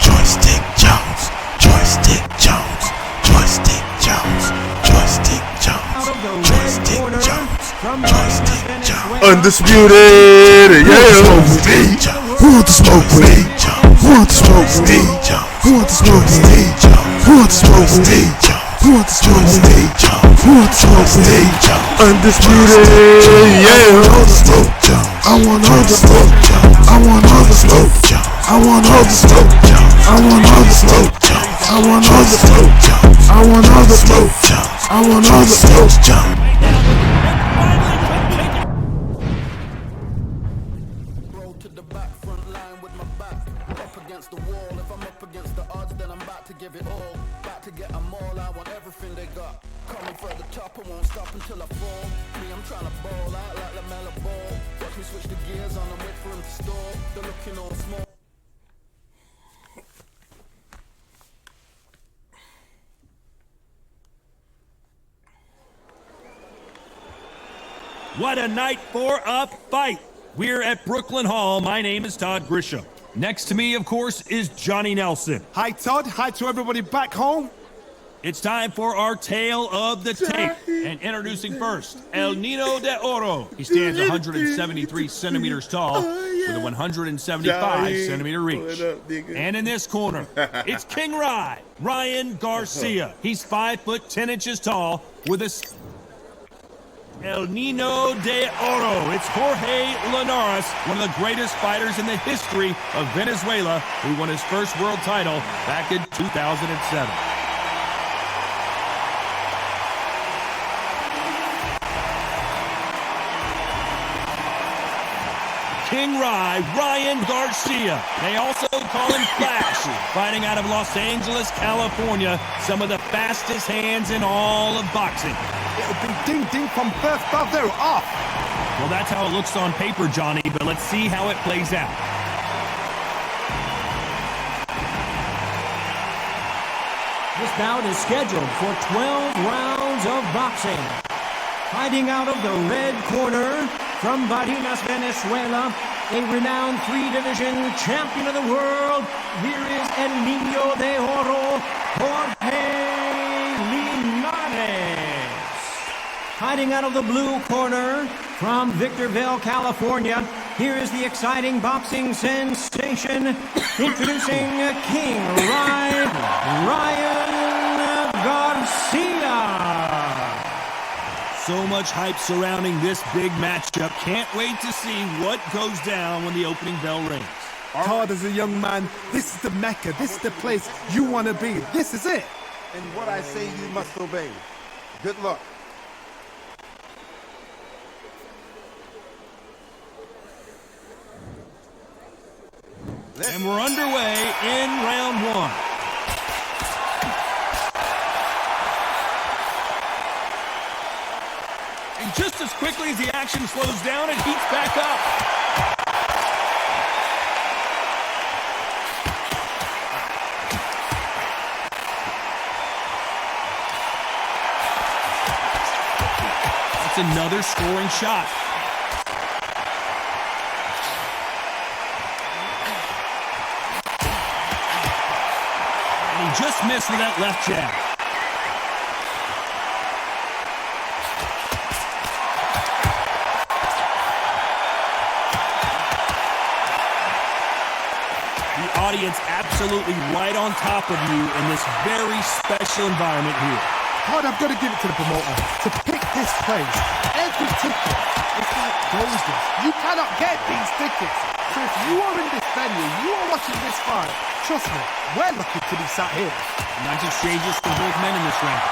Joystick Jones, Joystick Jones, Joystick Jones, Joystick Jones, Joystick Jones, Joystick Jones. Undisputed, yeah. Who want to smoke with me? Who want to smoke with me? Who want to smoke with me? Who want to smoke with me? Who want to smoke with me? Who want to smoke with me? Undisputed, yeah. I want all the smoke. I want all the smoke. I want all the smoke. I want all the smoke. I want all the smoke. I want all the smoke. I want all the smoke. Roll to the back, front line with my back up against the wall. If I'm up against the odds, then I'm about to give it all. About to get them all. I want everything they got. Coming for the top, I won't stop until I fall. Me, I'm trying to ball out like LaMelo Ball. Watch me switch the gears on and wait for him to stall. They're looking all small. What a night for a fight! We're at Brooklyn Hall. My name is Todd Grisham. Next to me, of course, is Johnny Nelson. Hi, Todd. Hi to everybody back home. It's time for our tale of the tape. And introducing first, El Nino de Oro. He stands 173 centimeters tall with a 175 centimeter reach. And in this corner, it's King Ryan Garcia. He's 5 foot 10 inches tall with a... El Nino de Oro. It's Jorge Linares, one of the greatest fighters in the history of Venezuela, who won his first world title back in 2007. King Ryan Garcia. They also call him Flash, fighting out of Los Angeles, California, some of the fastest hands in all of boxing. It'll be ding-ding from first bell off. Well, that's how it looks on paper, Johnny, but let's see how it plays out. This bout is scheduled for 12 rounds of boxing. Fighting out of the red corner from Barinas, Venezuela, a renowned three-division champion of the world, here is El Nino de Oro, Jorge Linares. Fighting out of the blue corner from Victorville, California, here is the exciting boxing sensation, introducing King Ryan Garcia. So much hype surrounding this big matchup. Can't wait to see what goes down when the opening bell rings. Todd, as a young man, this is the Mecca. This is the place you want to be. This is it. And what I say you must obey. Good luck. And we're underway in round one. And just as quickly as the action slows down, it heats back up. That's another scoring shot. And he just missed with that left jab. Audience absolutely right on top of you in this very special environment here. Todd, I've got to give it to the promoter. To pick this place, every ticket, it's like roses. You cannot get these tickets. So if you are in this venue, you are watching this fight, trust me, we're lucky to be sat here. Nice exchanges from both men in this round.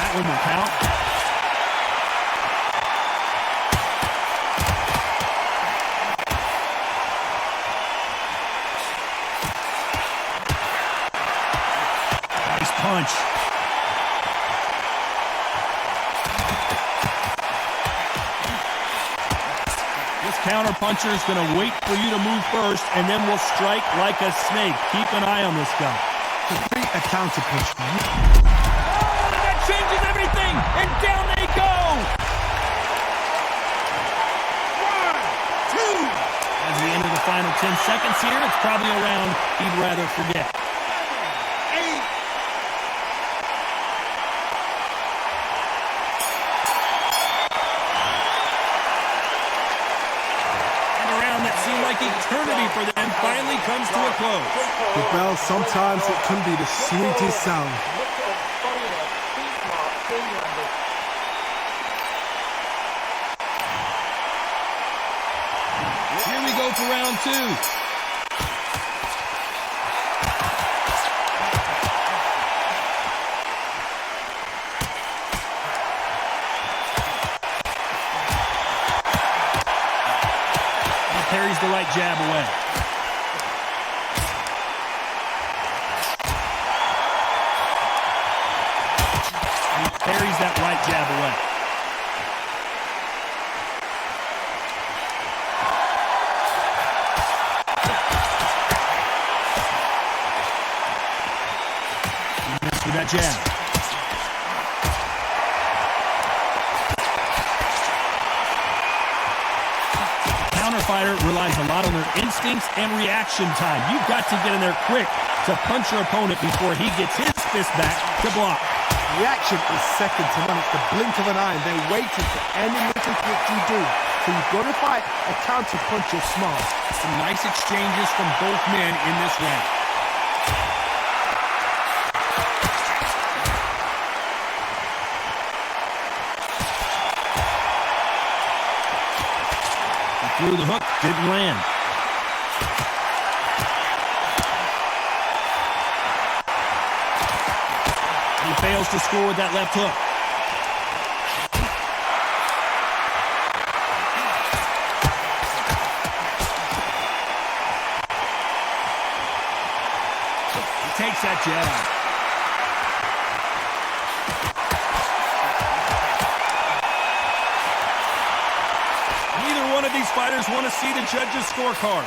That one will count. Punch. This counter puncher is going to wait for you to move first, and then will strike like a snake. Keep an eye on this guy. Complete a counter punch. Oh, that changes everything, and down they go. 10 seconds here. It's probably a round he'd rather forget. And a round that seemed like eternity for them finally comes to a close. The bell, sometimes it can be the sweetest sound. Here we go for round two. He parries the right jab away. He parries that right jab away. With that jab. The counter fighter relies a lot on their instincts and reaction time. You've got to get in there quick to punch your opponent before he gets his fist back to block. Reaction is second to none. It's the blink of an eye. They're waiting for any little hit you do. So you've got to fight a counter punch or smart. Some nice exchanges from both men in this round. Through the hook, didn't land. He fails to score with that left hook. He takes that jab. One of these fighters want to see the judges' scorecards.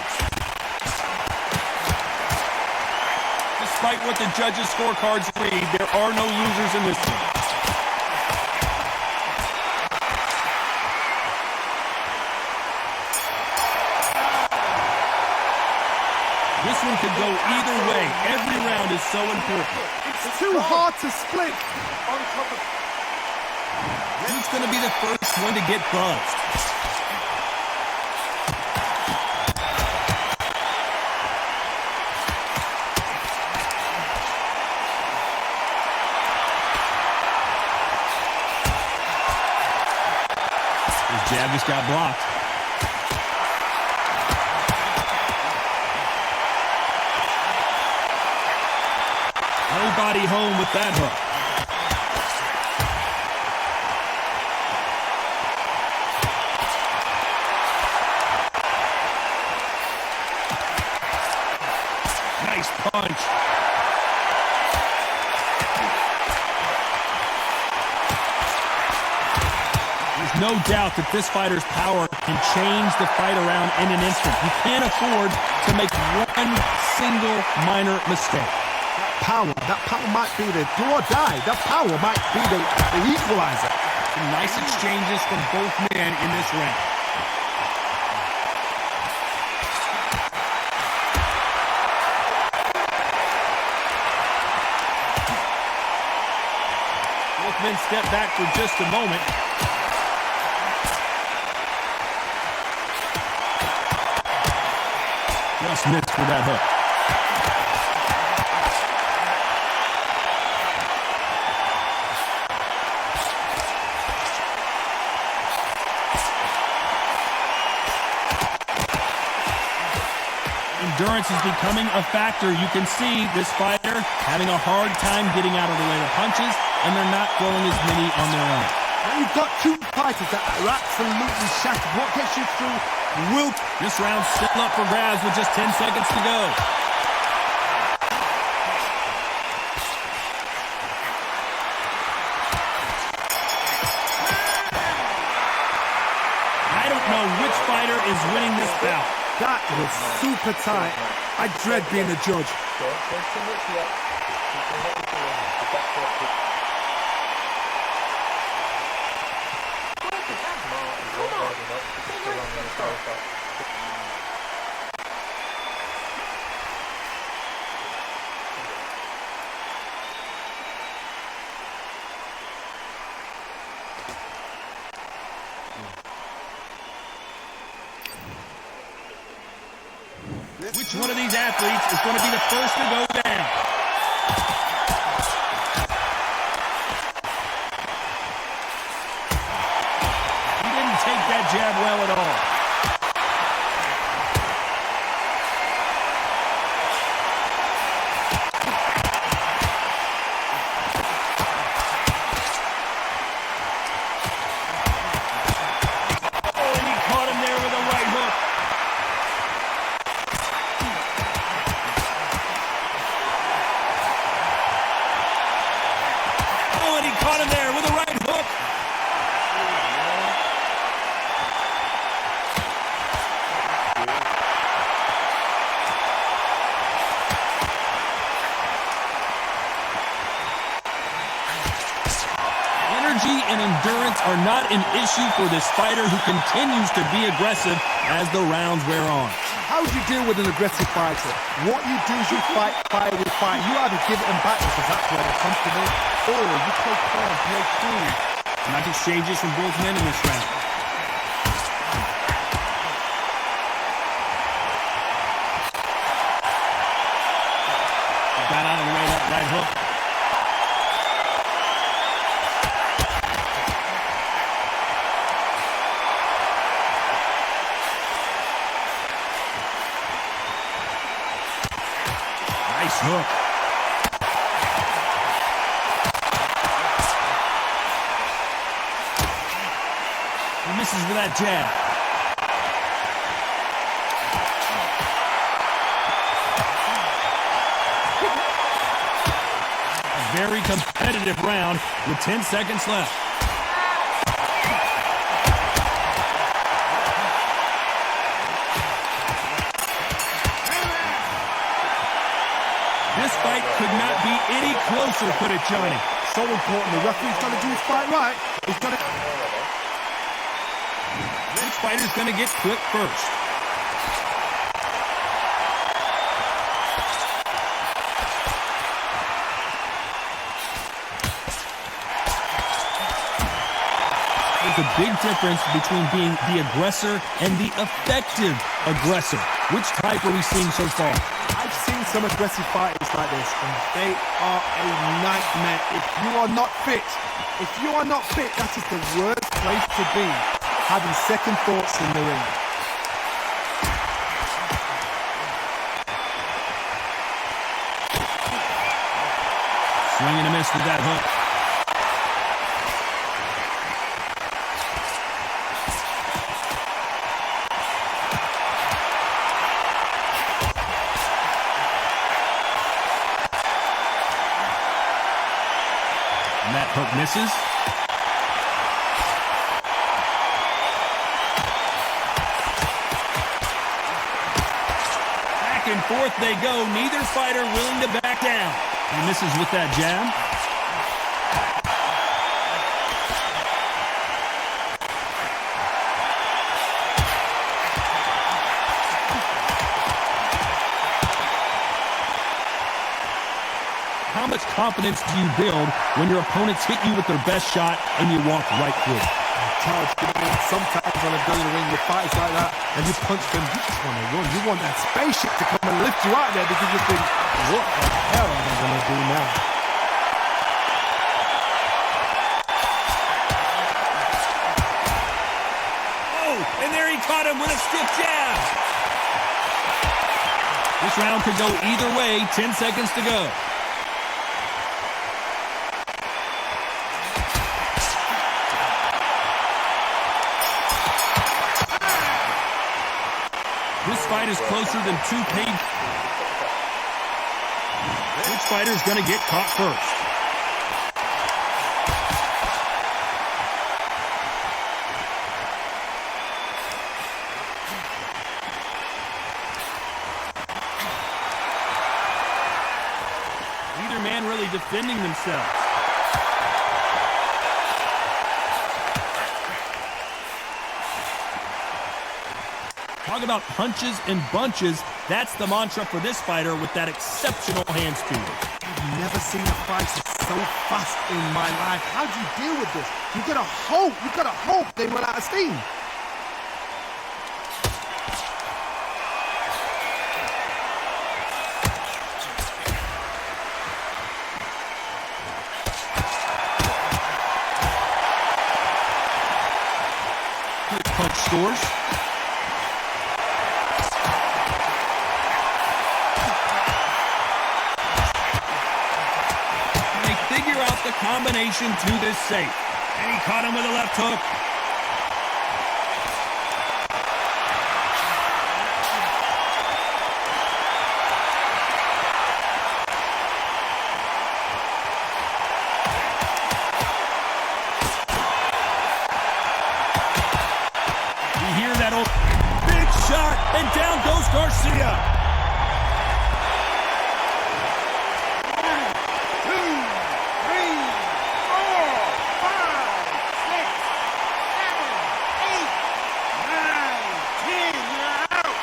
Despite what the judges' scorecards read, there are no losers in this one. This one could go either way. Every round is so important. It's too hard to split. Who's going to be the first one to get buzzed? Jab just got blocked. Nobody home with that hook. Nice punch. No doubt that this fighter's power can change the fight around in an instant. You can't afford to make one single minor mistake. That power might be the do or die. That power might be the equalizer. Some nice exchanges from both men in this round. Both men step back for just a moment. Just missed for that hook. Endurance is becoming a factor. You can see this fighter having a hard time getting out of the way of punches, and they're not throwing as many on their own. Now you've got two fighters that are absolutely shattered. What gets you through will... This round's still up for grabs with just 10 seconds to go. I don't know which fighter is winning this bout. That was super tight. I dread being a judge. Which one of these athletes is going to be the first to go down? He didn't take that jab well at all. And endurance are not an issue for this fighter who continues to be aggressive as the rounds wear on. How do you deal with an aggressive fighter? What you do is you fight fire with fire. You either give it them back because that's where they're comfortable, or you play calm, play cool. Nice exchanges from both men in this round. Got out of the way that right hook. Nice hook. He misses with that jab. A very competitive round with 10 seconds left. This fight could not be any closer, put it Johnny. So important. The referee's got to do his fight right. He's got to... Which fighter's going to get clipped first? There's a big difference between being the aggressor and the effective aggressor. Which type are we seeing so far? I've seen some aggressive fighters like this, and they are a nightmare. If you are not fit, that is the worst place to be, having second thoughts in the ring. Swing and a miss with that hook. And that hook misses. Back and forth they go. Neither fighter willing to back down. He misses with that jab. How much confidence do you build when your opponents hit you with their best shot and you walk right through it? Charles, sometimes when I go to the ring with fighters like that and you punch them, you just want to run. You want that spaceship to come and lift you out there because you think, what the hell am I going to do now? Oh, and there he caught him with a stiff jab. This round could go either way. 10 seconds to go. This fight is closer than two paid. Which fighter's going to get caught first? Neither man really defending themselves. Talk about punches and bunches. That's the mantra for this fighter with that exceptional hand speed. I've never seen a fighter so fast in my life. How do you deal with this? You've got to hope they run out of steam. quick punch scores. And they figure out the combination to this safe. And he caught him with a left hook. And down goes Garcia. 1, 2, 3, 4, 5, 6, 7, 8, 9, 10. You're out.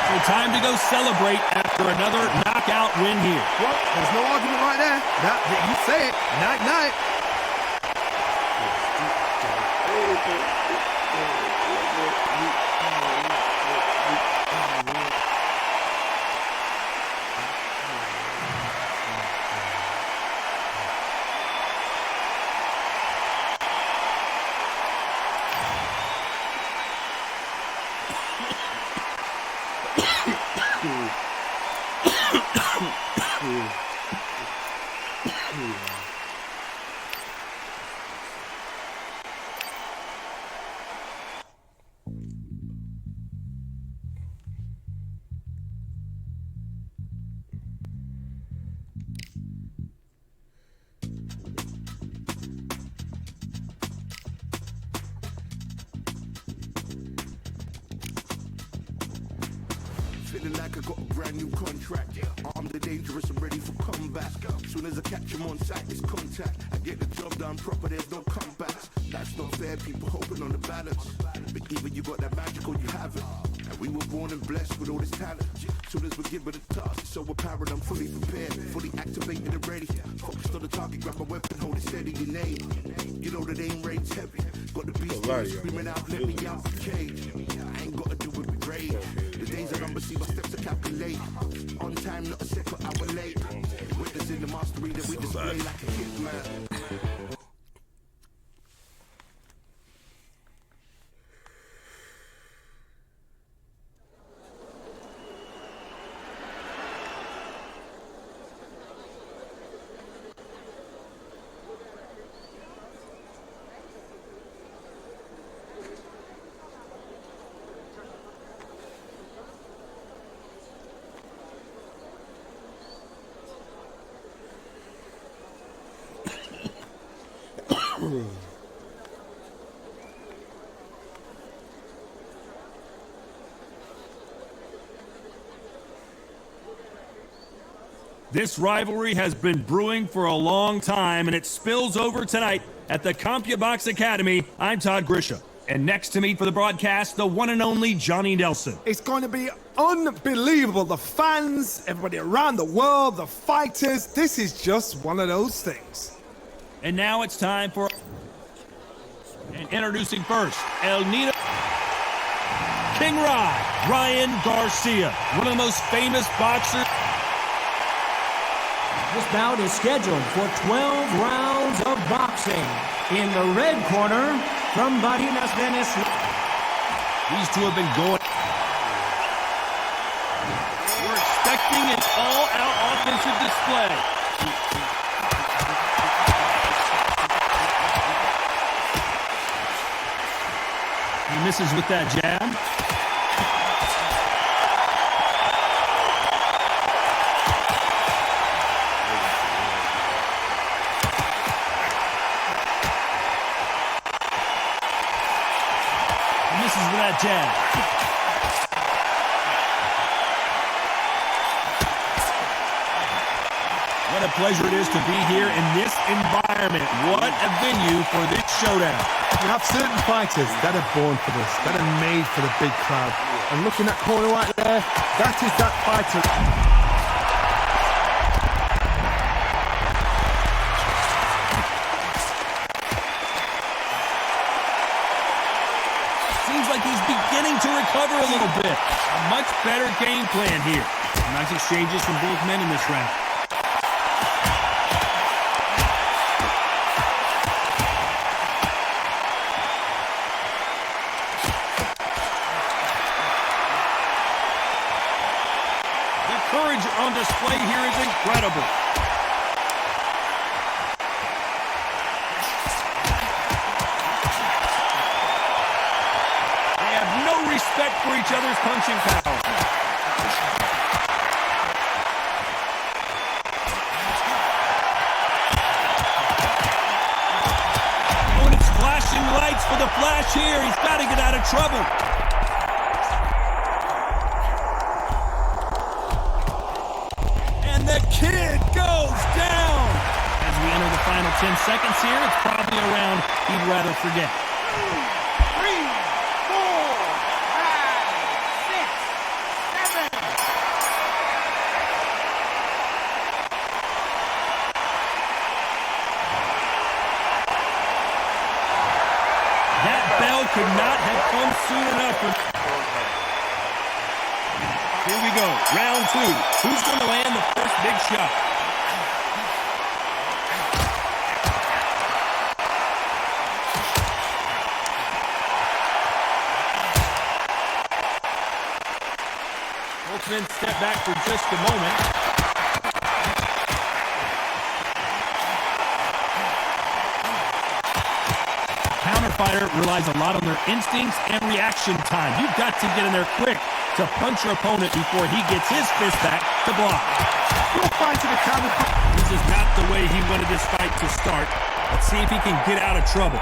So time to go celebrate after another knockout win here. Well, there's no argument right there. You say it. Night, night. Feeling like I got a brand new contract. Armed and dangerous and ready for comeback. Soon as I catch him on sight, it's contact. I get the job done proper, there's no comebacks. Life's not fair, people hoping on the balance. But either you got that magic or you haven't. And we were born and blessed with all this talent. Soon as we're given the task, it's so apparent I'm fully prepared, fully activated and ready. Focused on the target, grab my weapon, hold it steady, your name. You know that aim rain's heavy. Got the beast screaming out, let me out the cage. I ain't gotta do it with rage. The days are numbered, see my steps are calculate. On time, not a second hour late. Witnessing the mastery that we display like a hitman. This rivalry has been brewing for a long time, and it spills over tonight at the CompuBox Academy. I'm Todd Grisha, and next to me for the broadcast, the one and only Johnny Nelson. It's going to be unbelievable. The fans, everybody around the world, the fighters. This is just one of those things. And now it's time for... And introducing first, El Nino... King Ryan Garcia, one of the most famous boxers... This bout is scheduled for 12 rounds of boxing. In the red corner, from Barinas, Venezuela. These two have been going... We're expecting an all-out offensive display. He misses with that jab. Misses with that jab. What a pleasure it is to be here in this environment. What a venue for this showdown. You have certain fighters that are born for this, that are made for the big crowd. And looking at that corner right there, that is that fighter. Seems like he's beginning to recover a little bit. A much better game plan here. Nice exchanges from both men in this round. for each other's punching power. Oh, and it's flashing lights for the Flash here. He's got to get out of trouble. And the kid goes down. As we enter the final 10 seconds here, it's probably a round he'd rather forget. 3, 4, 5, 6, 7. That bell could not have come soon enough. Here we go, round 2. Who's going to land the first big shot? Both men step back for just a moment. Counterfighter relies a lot on their instincts and reaction time. You've got to get in there quick to punch your opponent before he gets his fist back to block. You're fighting a counter. This is not the way he wanted this fight to start. Let's see if he can get out of trouble.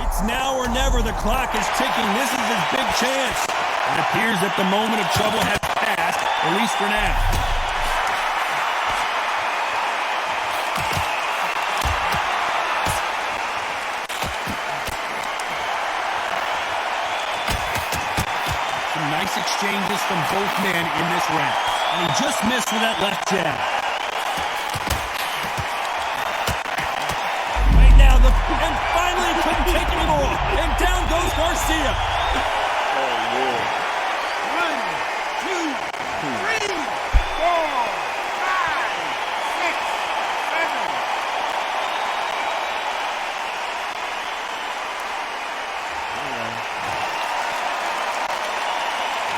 It's now or never. The clock is ticking. This is his big chance. It appears that the moment of trouble has passed, at least for now. Some nice exchanges from both men in this round. And he just missed with that left jab. Right now, and finally he couldn't take anymore. And down goes Garcia.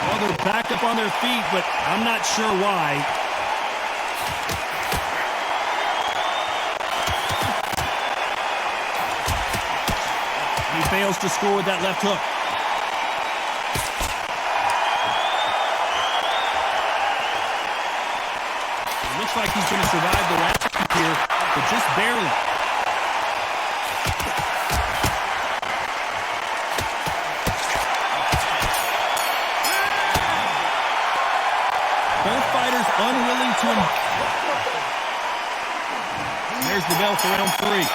Well, they're back up on their feet, but I'm not sure why. He fails to score with that left hook. It looks like he's going to survive the round here, but just barely. Both fighters unwilling to... There's the bell for round 3.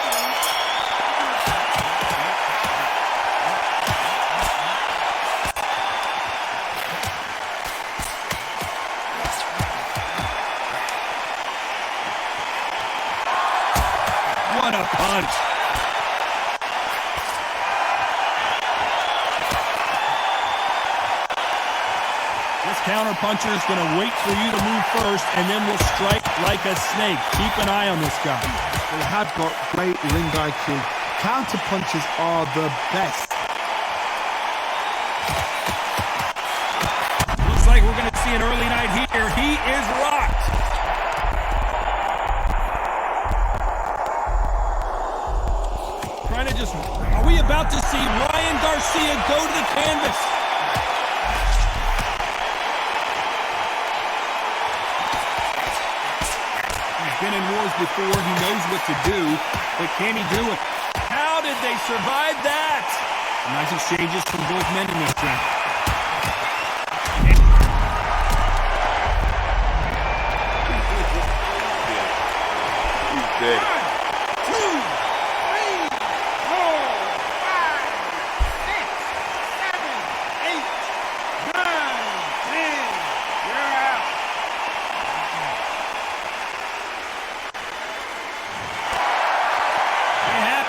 What a punch. This counter-puncher is going to wait for you to move first, and then will strike like a snake. Keep an eye on this guy. They have got great ring IQ. Counter punches are the best. Looks like we're going to see an early night here. He is rocked. Trying to just... Are we about to see Ryan Garcia go to the canvas? Been in wars before, he knows what to do, but can he do it? How did they survive that? Nice exchanges from both men in this round. He's dead. 1, 2, 3, 4, 5, 6, 7, 8, 9, 10. You're out.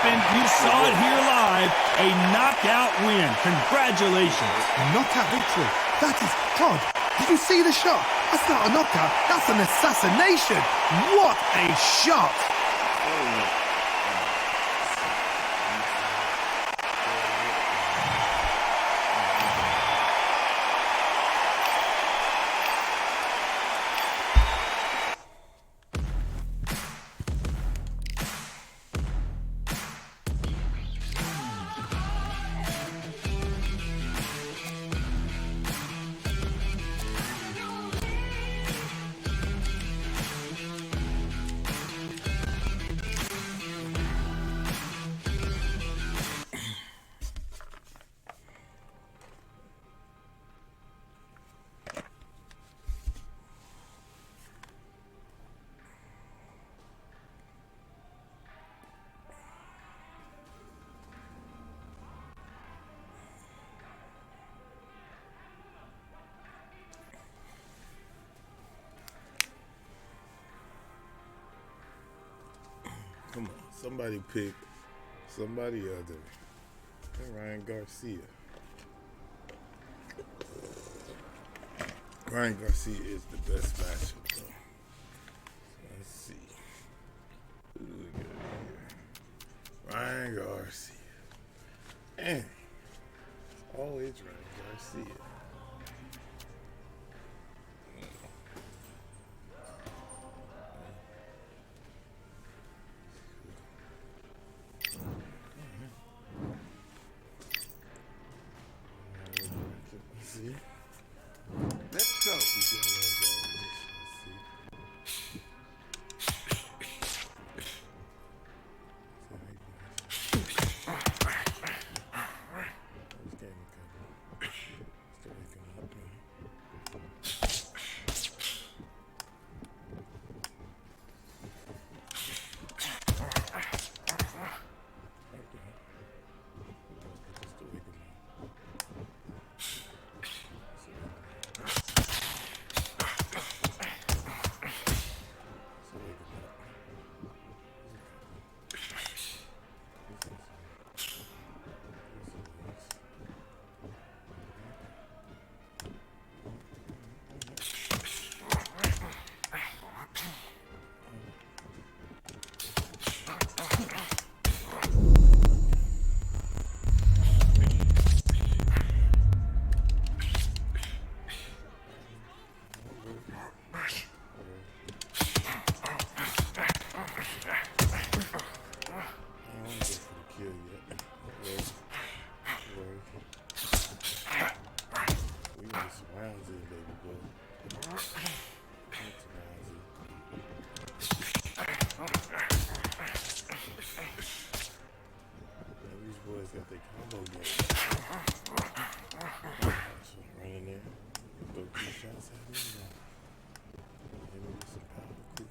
You saw it here live, a knockout win. Congratulations. A knockout victory. That is, Todd, did you see the shot? That's not a knockout, that's an assassination. What a shot. Come on, somebody pick somebody other than Ryan Garcia. Ryan Garcia is the best matchup, though. Let's see. Who do we got here? Ryan Garcia. And it's always Ryan Garcia. See? Let's go. Got their combo game. So run in there, throw 2 shots at me, and maybe get some power quick.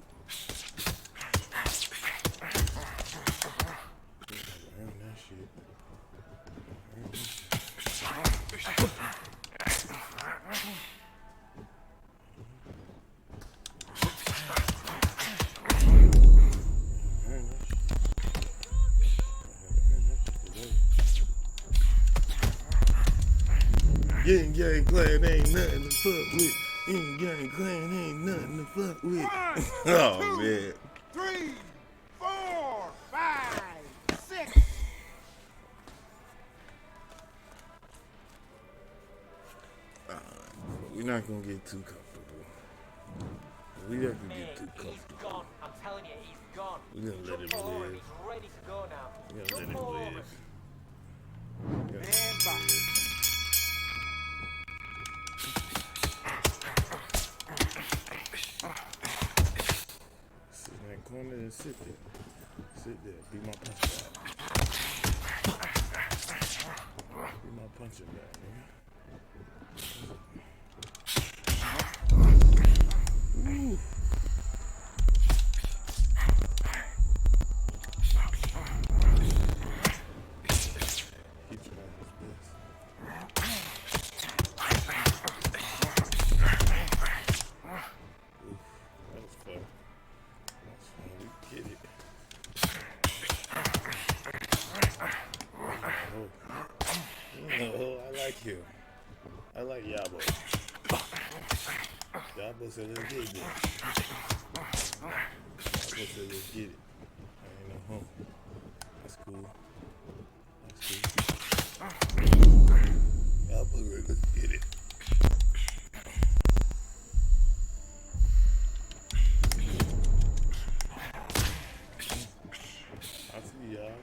Earn that shit. Earn that shit. Yin Yang Clan ain't nothing to fuck with. Yin Yang Clan ain't nothing to fuck with. Oh, man. 3, 4, 5, 6. We're not going to get too comfortable. We're not going to get too comfortable. He's gone. I'm telling you, he's gone. We're going to let him Jump over, live. he's ready to go now. We're going to let Jump him over. live. Stand by. Sit in that corner and sit there. Sit there. Be my punch bag. Be my punching bag, nigga. Ooh. He trying his best. Oof. That was fun. That's fun. We get it. Oh, I like him. I like Yabo. Yabo said let's get it. Yabo said let's get it. I ain't no home. That's cool. That's cool. Yabo said let's get it. I see y'all.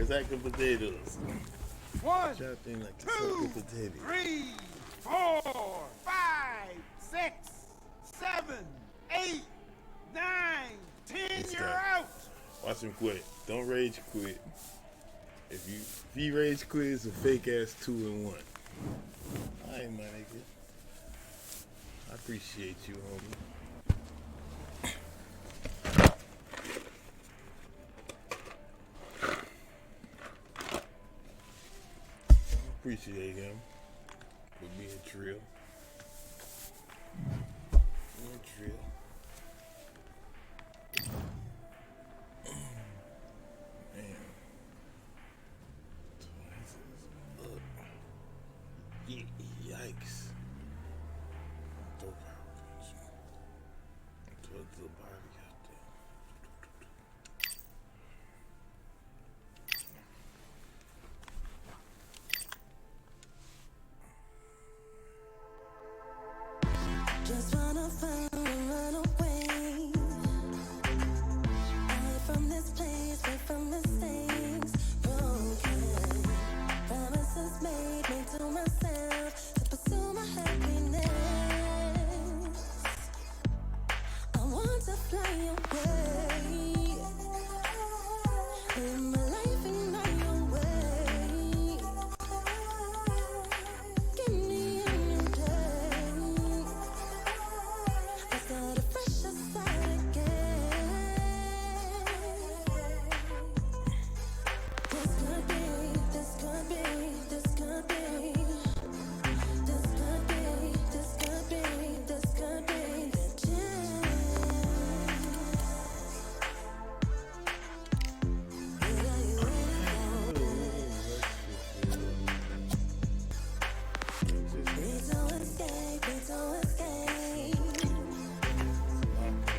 sack of potatoes. 1, Chop in like a 2, sack of potatoes. 3, 4, 5, 6, 7, 8, 9, 10. This You're guy. out. Watch him quit. Don't rage quit. If he rage quit, it's a fake ass 2-1. All right, my nigga. I appreciate you, homie. Appreciate him for being trill. Being trill. Man. Yikes. Throw power punch. Throw the body out there. Just wanna find and run away. Away from this place, away from mistakes. Broken promises made to myself to pursue my happiness. I want to fly away. Live my life in my own way. Give me a new day. I start a fresh start again. This could be, this could be, this could be. This could be, this could be, this could be the chance. Where are you need to escape, need to escape.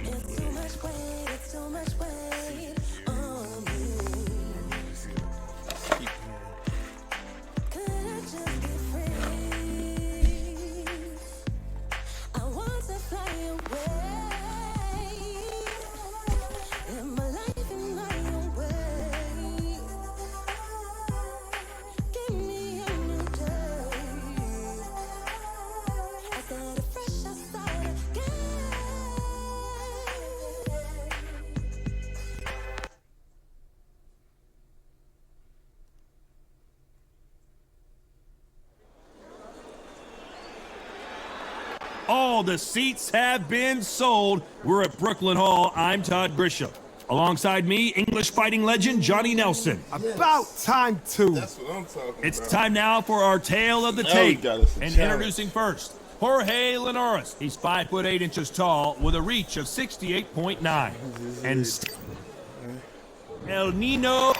It's too much weight, it's too much weight on me. Could I just be free? I want to fly away. Live my life in my own way. Give me a new day. I start a fresh, I start again. All the seats have been sold. We're at Brooklyn Hall. I'm Todd Grisham. Alongside me, English fighting legend Johnny Nelson. About time too. That's what I'm talking about. It's time now for our tale of the Now we tape. got us a And challenge. introducing first, Jorge Linares. He's 5 foot 8 inches tall with a reach of 68.9. And El Nino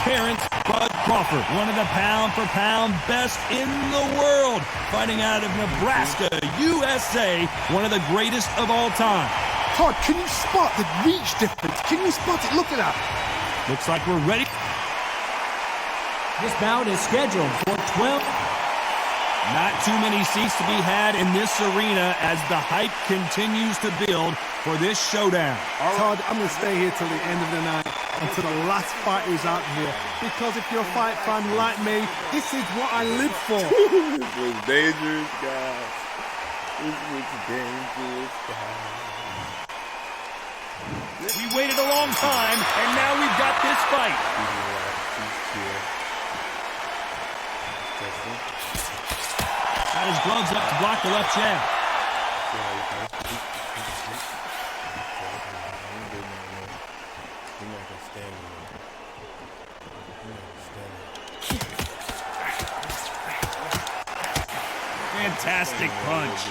Terrence Bud Crawford, one of the pound-for-pound best in the world, fighting out of Nebraska, USA, one of the greatest of all time. Todd, can you spot the reach difference? Can you spot it? Look at that. Looks like we're ready. This bout is scheduled for 12. Not too many seats to be had in this arena as the hype continues to build for this showdown. Todd, I'm going to stay here till the end of the night, until the last fight is out here. Because if you're a fight fan like me, this is what I live for. This was dangerous, guys. This was dangerous, guys. We waited a long time, and now we've got this fight. Got his gloves up to block the left jab. Fantastic punch.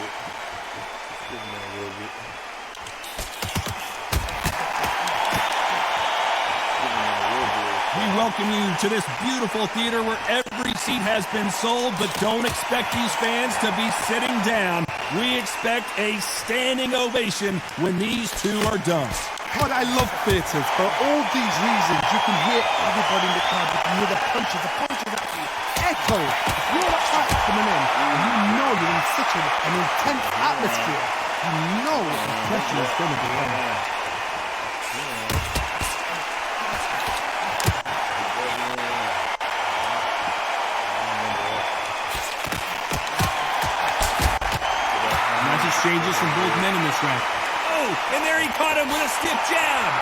We welcome you to this beautiful theater where every seat has been sold, but don't expect these fans to be sitting down. We expect a standing ovation when these two are done. Todd, I love theatres. For all these reasons, you can hear everybody in the crowd. You can hear the punches actually echo. If you're that fight coming in, and you know you're in such an intense atmosphere, you know the pressure is going to be on. exchanges from both men in this round. Oh, and there he caught him with a stiff jab.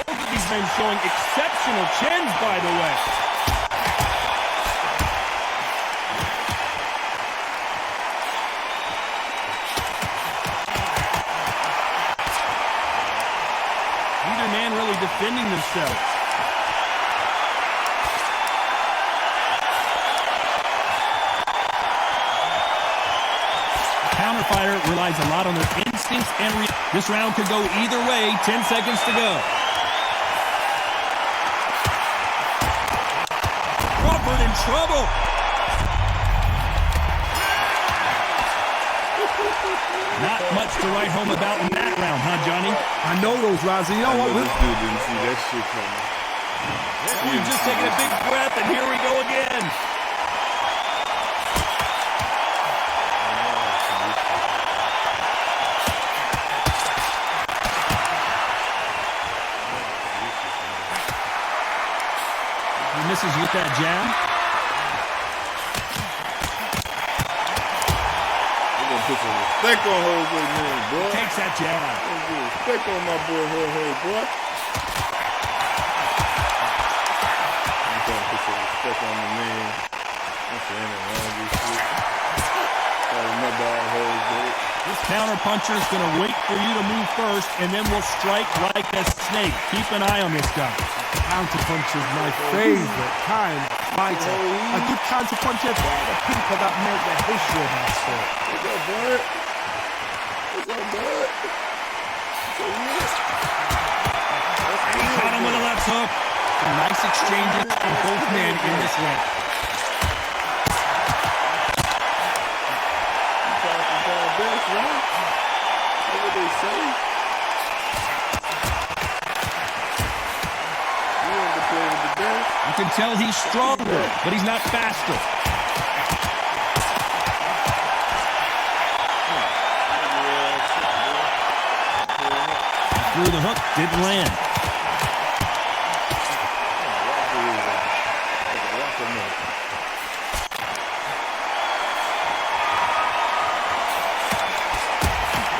Both of these men showing exceptional chins, by the way. Neither man really defending themselves. The counter fighter relies a lot on their instincts and this round could go either way. 10 seconds to go. Crawford in trouble. Not much to write home about in that round, huh, Johnny? I know those rounds. And you know what? This dude didn't see that shit coming. We've just taken a big breath, and here we go again. He misses with that jab. Put some respect on Jorge, man, boy. Takes that jab. Put some respect on my boy Jorge, boy. I'm trying to put some respect on the man. I'm saying it wrong, this shit. Sorry, my dog Jorge. This counter puncher is going to wait for you to move first, and then will strike like a snake. Keep an eye on this guy. Counter punch is my favorite kind of fighter. A good counter puncher, they're the people that make the history of that sport. What's up, bud? What's up, bud? He caught him with a left hook. Some nice exchanges from both men in this round. Best, right? That's what they say. You want to play with the best? You can tell he's stronger, but he's not faster. Threw the hook, didn't land.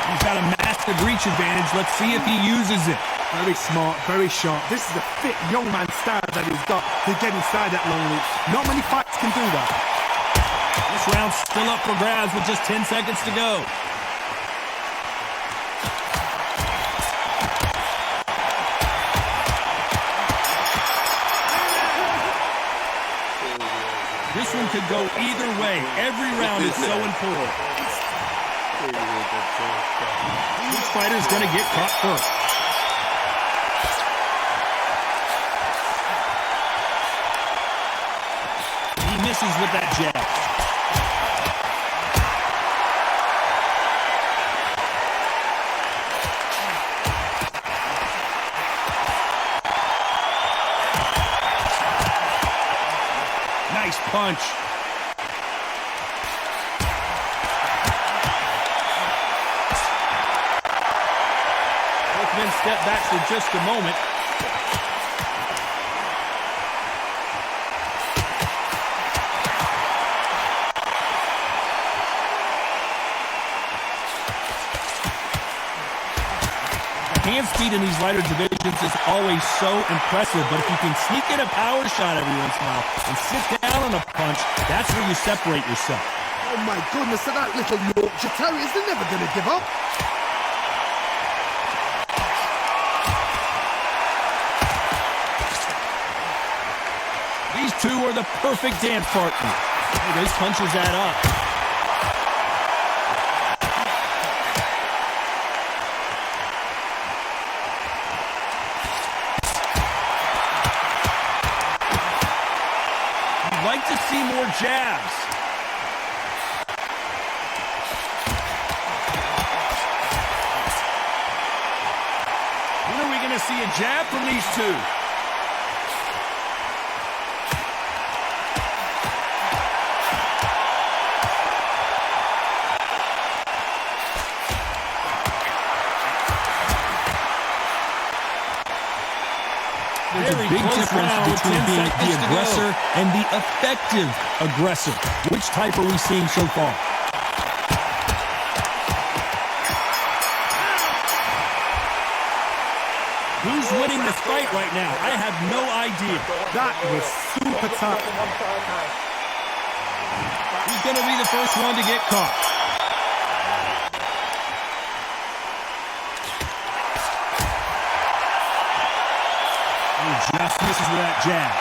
He's got a massive reach advantage. Let's see if he uses it. Very smart, very sharp. This is a fit young man style that he's got to get inside that long reach. Not many fights can do that. This round's still up for grabs with just 10 seconds to go. This one could go either way. Every round is so important. Which fighter's going to get caught first? He misses with that jab. Nice punch. Both men step back for just a moment. Hand speed in these lighter divisions is always so impressive, but if you can sneak in a power shot every once in a while and sit down on a punch, that's where you separate yourself. Oh my goodness, so that little Yorkshire Terriers, they're never going to give up. These two are the perfect dance partners. Hey, those punches add up. Like to see more jabs. When are we going to see a jab from these two? There's a big difference between being the aggressor and the effective aggressor. Which type are we seeing so far? Who's winning this fight right now? I have no idea. That was super tough. Who's going to be the first one to get caught? He just misses with that jab.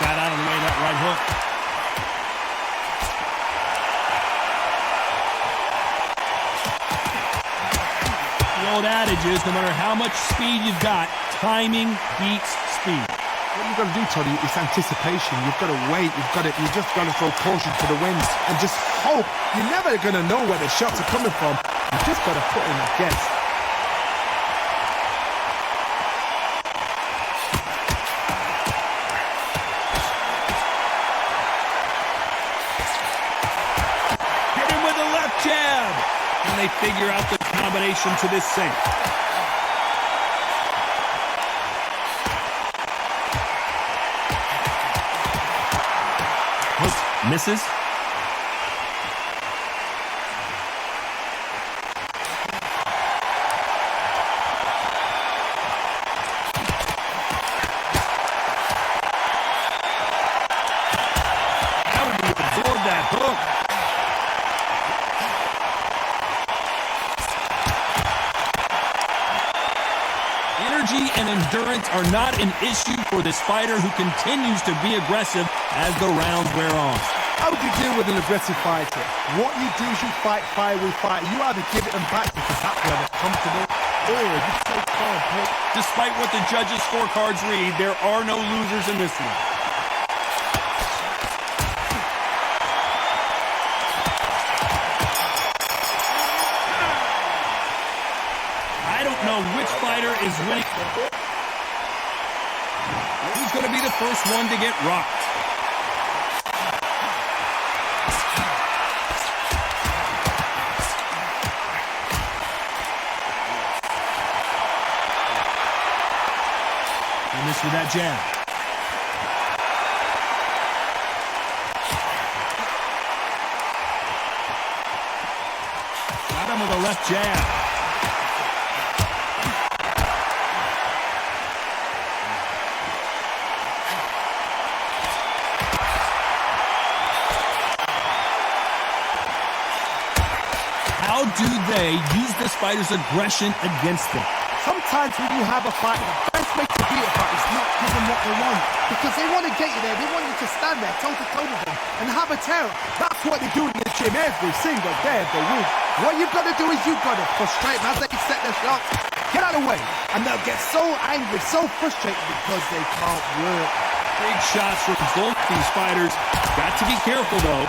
Got out of the way of that right hook. The old adage is no matter how much speed you've got, timing beats speed. What you've got to do, Tony, is anticipation. You've got to wait. You just got to throw caution to the winds and just hope. You're never going to know where the shots are coming from. You just got to put in a guess. Hit him with a left jab. And they figure out the combination to this sink. Hook misses. How did he absorb that hook? Energy and endurance are not an issue for this fighter who continues to be aggressive as the rounds wear on. How do you deal with an aggressive fighter? What you do is you fight fire with fire. You either give it them back because that's where they're comfortable, or you take calm, pick. Despite what the judges' scorecards read, there are no losers in this one. I don't know which fighter is winning. Who's going to be the first one to get rocked? He missed with that jab. Got him with a left jab. How do they use this fighter's aggression against them? Sometimes when you have a fight, the best way to beat a fight is not give them what they want. Because they want to get you there. They want you to stand there toe-to-toe with them and have a terror. That's what they do in the gym every single day of the week. What you've got to do is you've got to frustrate them as they set their shots. Get out of the way. And they'll get so angry, so frustrated because they can't work. Big shots from both these fighters. Got to be careful, though.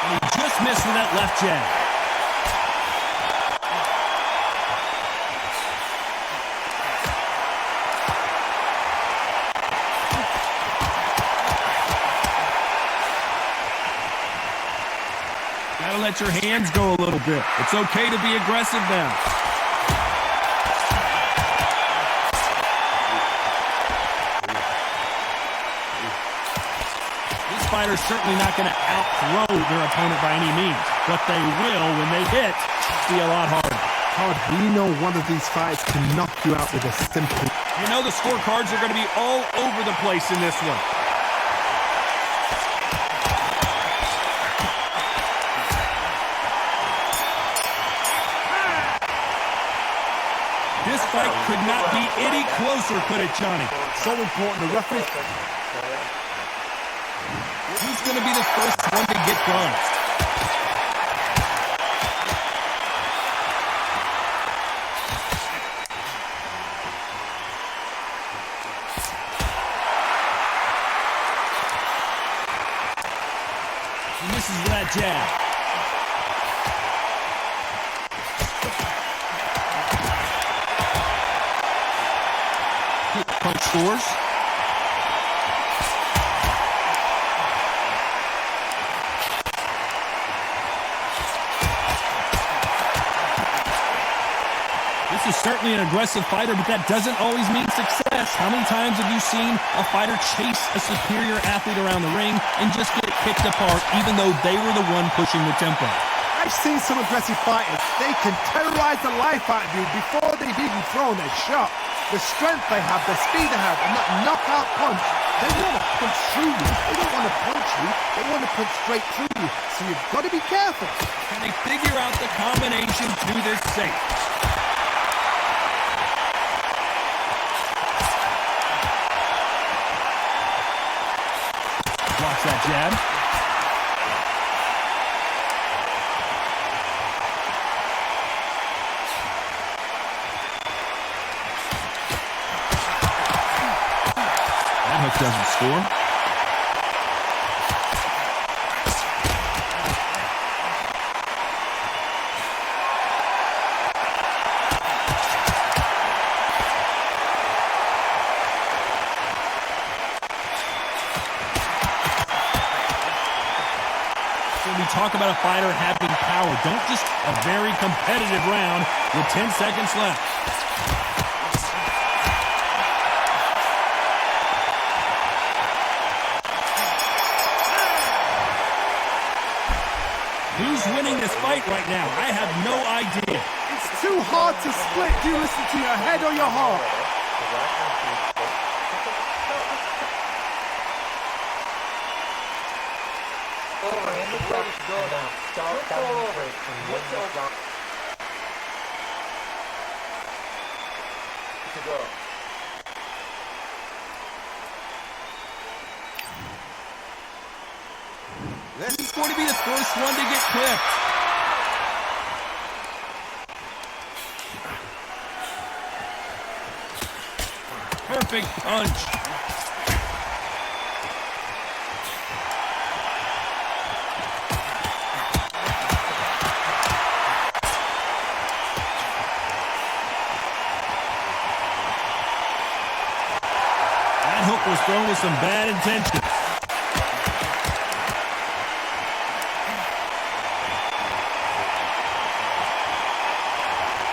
And he just missed with that left jab. Gotta let your hands go a little bit. It's okay to be aggressive now. This fighter's certainly not going to outthrow their opponent by any means, but they will, when they hit, be a lot harder. Todd, we know one of these fights can knock you out with a simple... You know the scorecards are going to be all over the place in this one. This fight could not be any closer, could it, Johnny? So important, the referee... Who's going to be the first one to get going? He misses with that jab. scores. This is certainly an aggressive fighter, but that doesn't always mean success. How many times have you seen a fighter chase a superior athlete around the ring and just get picked apart even though they were the one pushing the tempo? I've seen some aggressive fighters. They can terrorize the life out of you before they've even thrown a shot. The strength they have, the speed they have, and that knockout punch, they want to punch through you. They don't want to punch you. They want to punch straight through you. So you've got to be careful. Can they figure out the combination to this safe? Watch that jab. That hook doesn't score. When we talk about a fighter having power, don't just a very competitive round with 10 seconds left. Who's winning this fight right now? I have no idea. It's too hard to split. Do you listen to your head or your heart? He's going to be the first one to get clipped. Perfect punch. That hook was thrown with some bad intentions.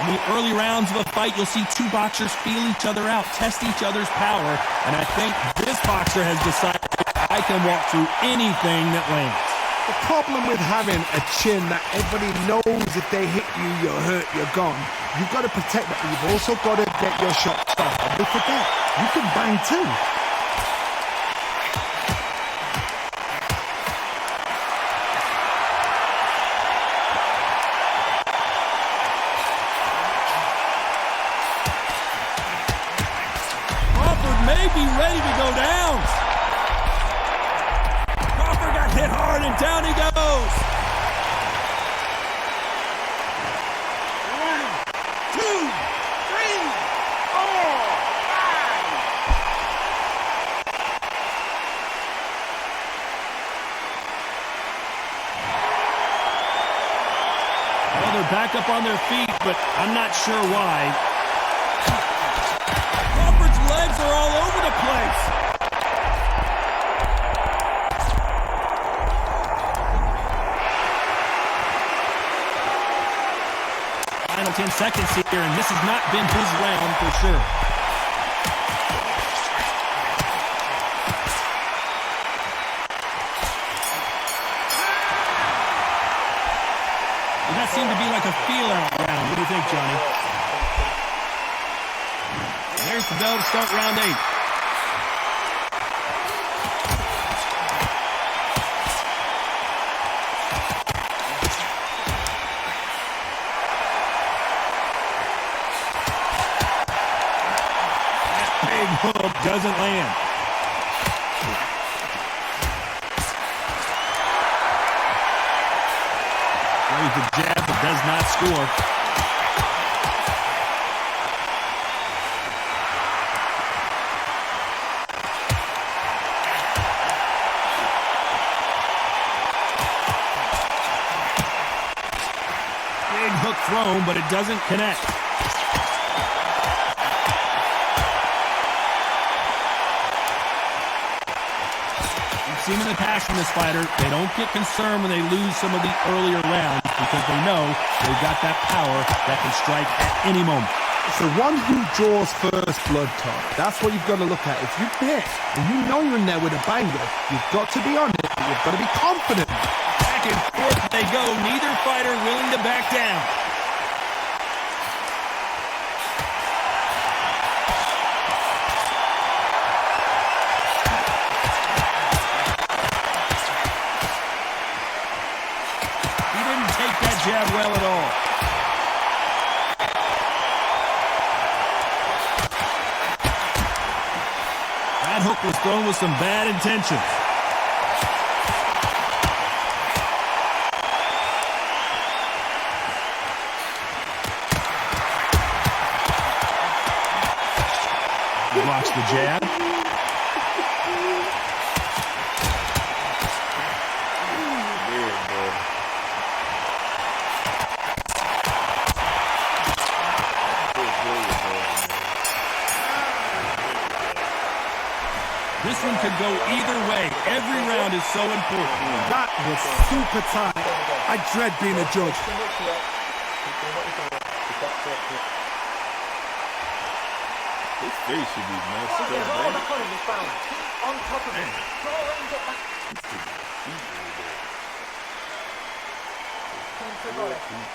In the early rounds of a fight, you'll see two boxers feel each other out, test each other's power, and I think this boxer has decided I can walk through anything that lands. The problem with having a chin that everybody knows if they hit you, you're hurt, you're gone. You've got to protect that, but you've also got to get your shot off. And don't forget, you can bang too. May be ready to go down. Crawford got hit hard and down he goes. 1, 2, 3, 4, 5. Well, they're back up on their feet, but I'm not sure why. Legs are all over the place. Final 10 seconds here, and this has not been his round for sure. Does that seem to be like a feel-out round? What do you think, Johnny? There's the bell to start round 8. That big hook doesn't land. Throws the jab but does not score. Hook thrown, but it doesn't connect. seen in the past from this fighter, they don't get concerned when they lose some of the earlier rounds because they know they've got that power that can strike at any moment. It's the one who draws first blood, Tom. That's what you've got to look at. If you hit and you know you're in there with a banger, you've got to be on it, but you've got to be confident. Back and forth they go, neither fighter willing to back down. He didn't take that jab well at all. That hook was thrown with some bad intentions. He blocks the jab. This one could go either way. Every round is so important. That was super tight. I dread being a judge. His face should be messed up, Keep man. on top of him. Go away and get back.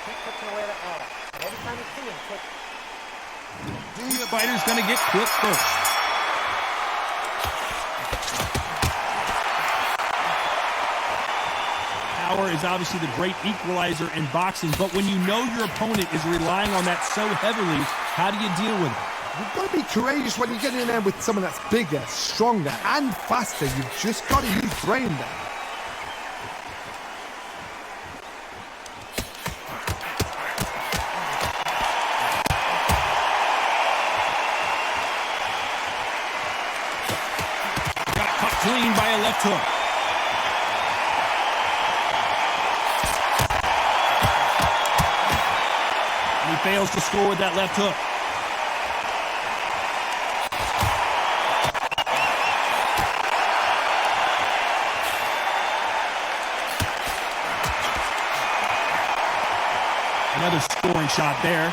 Keep touching away that air. And every time you see him, kick. The fighter's going to get clipped first. Power is obviously the great equalizer in boxing, but when you know your opponent is relying on that so heavily, how do you deal with it? You've got to be courageous when you get in there with someone that's bigger, stronger, and faster. You've just got to use brain there. Got caught clean by a left hook. And he fails to score with that left hook. Another scoring shot there.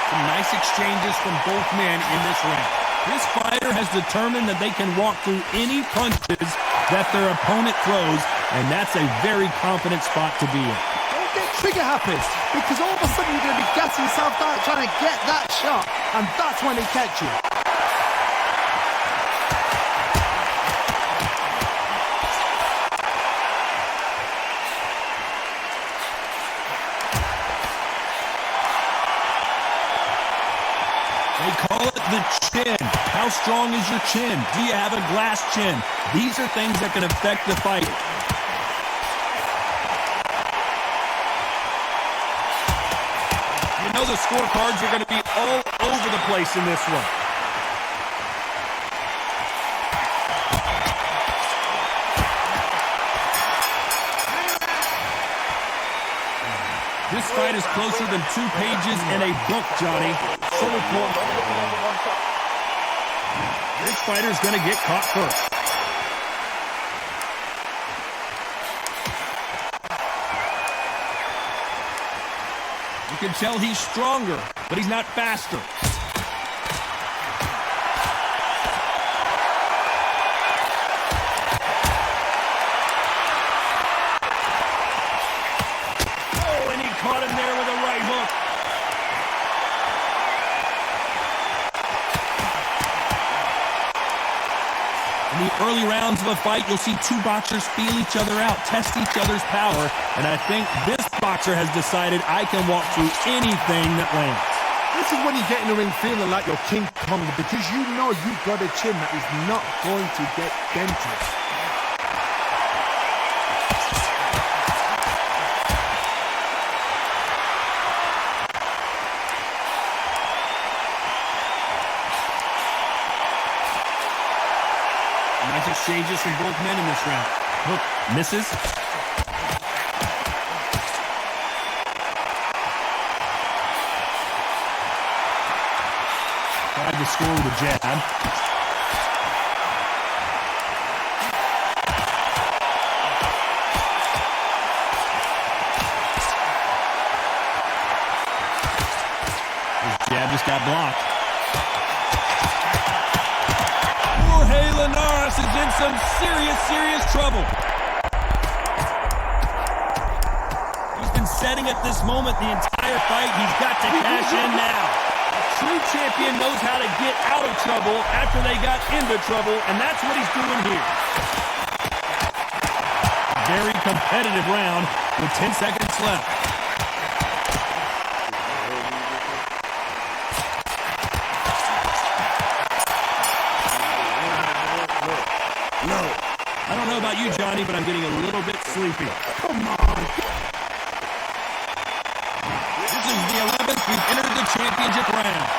Some nice exchanges from both men in this round. This fighter has determined that they can walk through any punches that their opponent throws, and that's a very confident spot to be in. Don't get trigger happy, because all of a sudden you're going to be gassing yourself out trying to get that shot, and that's when he catch you. They call it the chin. How strong is your chin? Do you have a glass chin? These are things that can affect the fight. You know the scorecards are going to be all over the place in this one. This fight is closer than 2 pages in a book, Johnny. So important. Which fighter's going to get caught first? You can tell he's stronger, but he's not faster. Oh, and he caught him there with a right hook. In the early rounds of a fight, you'll see two boxers feel each other out, test each other's power, and I think this boxer has decided I can walk through anything that lands. This is when you get in the ring feeling like you're King Kong, because you know you've got a chin that is not going to get dented. Nice exchanges from both men in this round. Hook misses. the score with a jab. His jab just got blocked. Jorge Linares is in some serious trouble. He's been setting at this moment the entire fight. He's got to cash in now. A true champion knows how to get out of trouble after they got into trouble, and that's what he's doing here. Very competitive round with 10 seconds left. I don't know about you, Johnny, but I'm getting a little bit sleepy. Come on. This is the 11th. We've entered the championship round.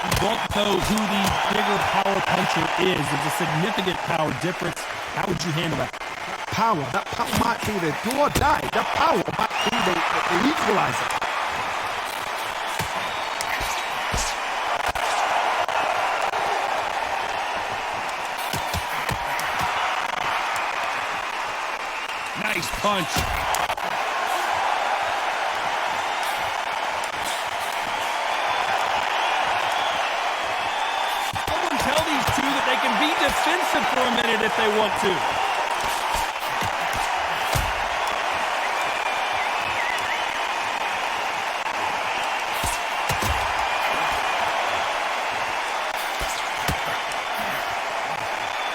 We both know who the bigger power puncher is. There's a significant power difference. How would you handle that? That power might be the do or die. That power might be the equalizer. Nice punch. Someone tell these two that they can be defensive for a minute if they want to.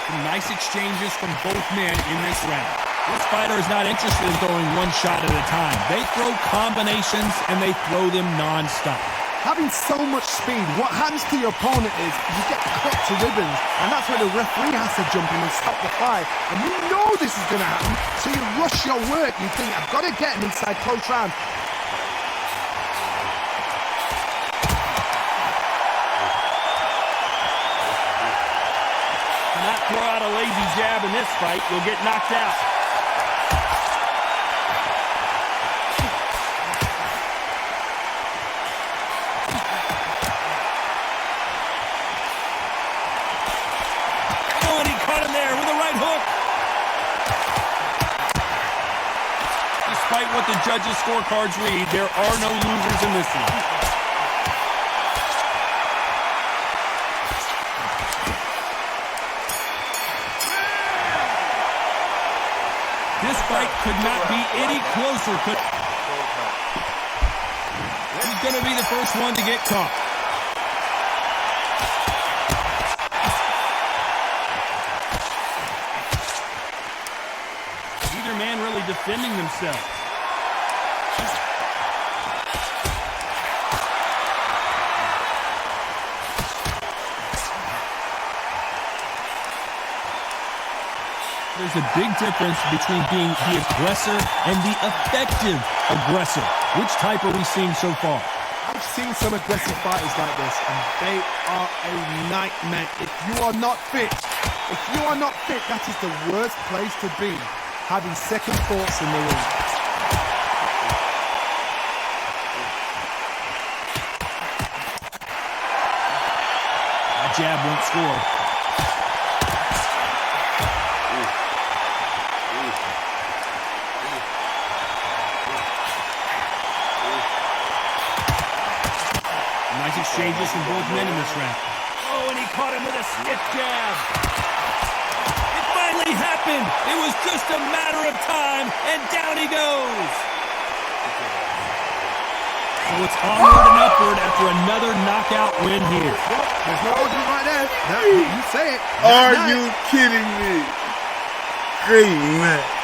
Some nice exchanges from both men in this round. This fighter is not interested in throwing one shot at a time. They throw combinations, and they throw them non-stop. Having so much speed, what happens to your opponent is you get cut to ribbons, and that's where the referee has to jump in and stop the fight. And you know this is going to happen, so you rush your work. You think, I've got to get him inside close round. Do not throw out a lazy jab in this fight. You'll get knocked out. Despite what the judges' scorecards read, there are no losers in this one. This fight could not be any closer. He's going to be the first one to get caught. Either man really defending themselves. There's a big difference between being the aggressor and the effective aggressor. Which type are we seeing so far? I've seen some aggressive fighters like this, and they are a nightmare. If you are not fit, that is the worst place to be, having second thoughts in the ring. That jab won't score. Nice exchanges from both men in this round. Oh, and he caught him with a stiff jab. It finally happened. It was just a matter of time, and down he goes. So it's onward and upward after another knockout win here. There's no argument right there. No, you say it. Are you kidding me? Great match.